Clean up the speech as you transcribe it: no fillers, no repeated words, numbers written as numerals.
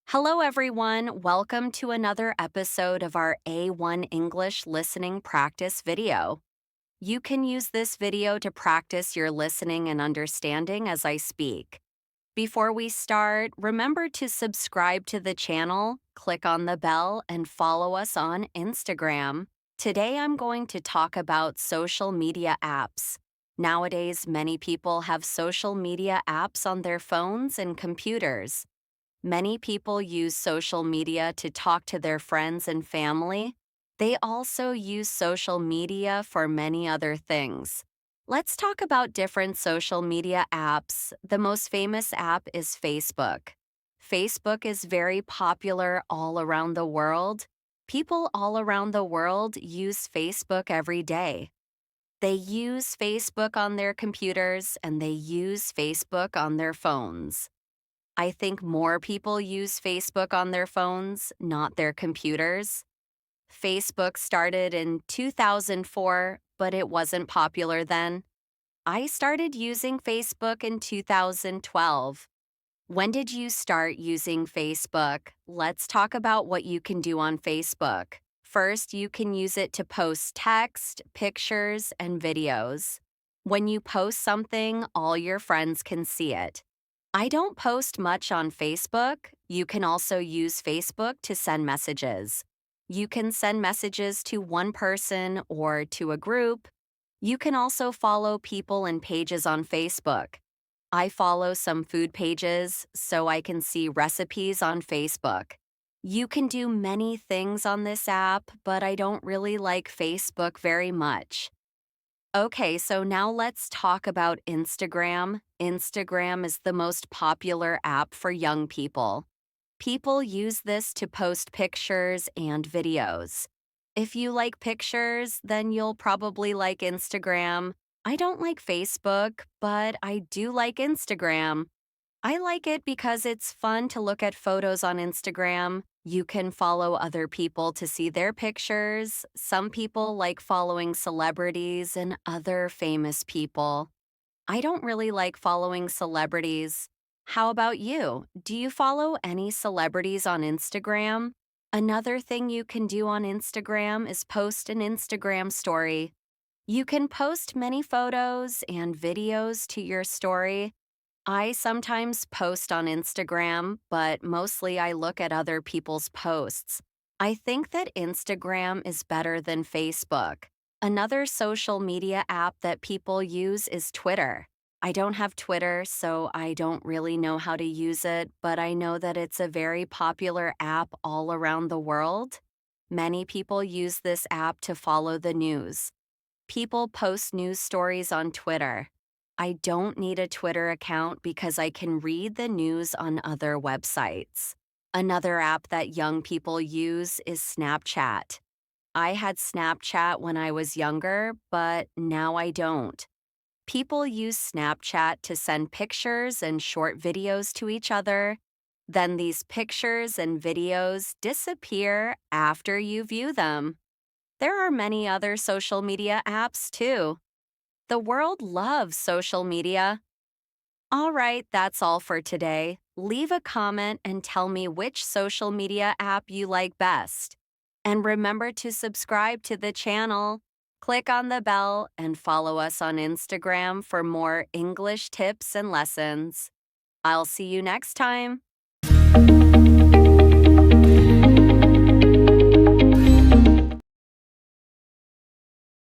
Hello, everyone. Welcome to another episode of our A1 English listening practice video. You can use this video to practice your listening and understanding as I speak. Before we start, remember to subscribe to the channel, click on the bell, and follow us on Instagram. Today, I'm going to talk about social media apps. Nowadays, many people have social media apps on their phones and computers. Many people use social media to talk to their friends and family. They also use social media for many other things. Let's talk about different social media apps. The most famous app is Facebook. Facebook is very popular all around the world. People all around the world use Facebook every day. They use Facebook on their computers and they use Facebook on their phones. I think more people use Facebook on their phones, not their computers. Facebook started in 2004, but it wasn't popular then. I started using Facebook in 2012. When did you start using Facebook? Let's talk about what you can do on Facebook. First, you can use it to post text, pictures, and videos. When you post something, all your friends can see it. I don't post much on Facebook. You can also use Facebook to send messages. You can send messages to one person or to a group. You can also follow people and pages on Facebook. I follow some food pages so I can see recipes on Facebook. You can do many things on this app, but I don't really like Facebook very much. Okay, so now let's talk about Instagram. Instagram is the most popular app for young people. People use this to post pictures and videos. If you like pictures, then you'll probably like Instagram. I don't like Facebook, but I do like Instagram. I like it because it's fun to look at photos on Instagram. You can follow other people to see their pictures. Some people like following celebrities and other famous people. I don't really like following celebrities. How about you? Do you follow any celebrities on Instagram? Another thing you can do on Instagram is post an Instagram story. You can post many photos and videos to your story. I sometimes post on Instagram, but mostly I look at other people's posts. I think that Instagram is better than Facebook. Another social media app that people use is Twitter. I don't have Twitter, so I don't really know how to use it, but I know that it's a very popular app all around the world. Many people use this app to follow the news. People post news stories on Twitter. I don't need a Twitter account because I can read the news on other websites. Another app that young people use is Snapchat. I had Snapchat when I was younger, but now I don't. People use Snapchat to send pictures and short videos to each other. Then these pictures and videos disappear after you view them. There are many other social media apps too. The world loves social media. All right, that's all for today. Leave a comment and tell me which social media app you like best. And remember to subscribe to the channel. Click on the bell and follow us on Instagram for more English tips and lessons. I'll see you next time.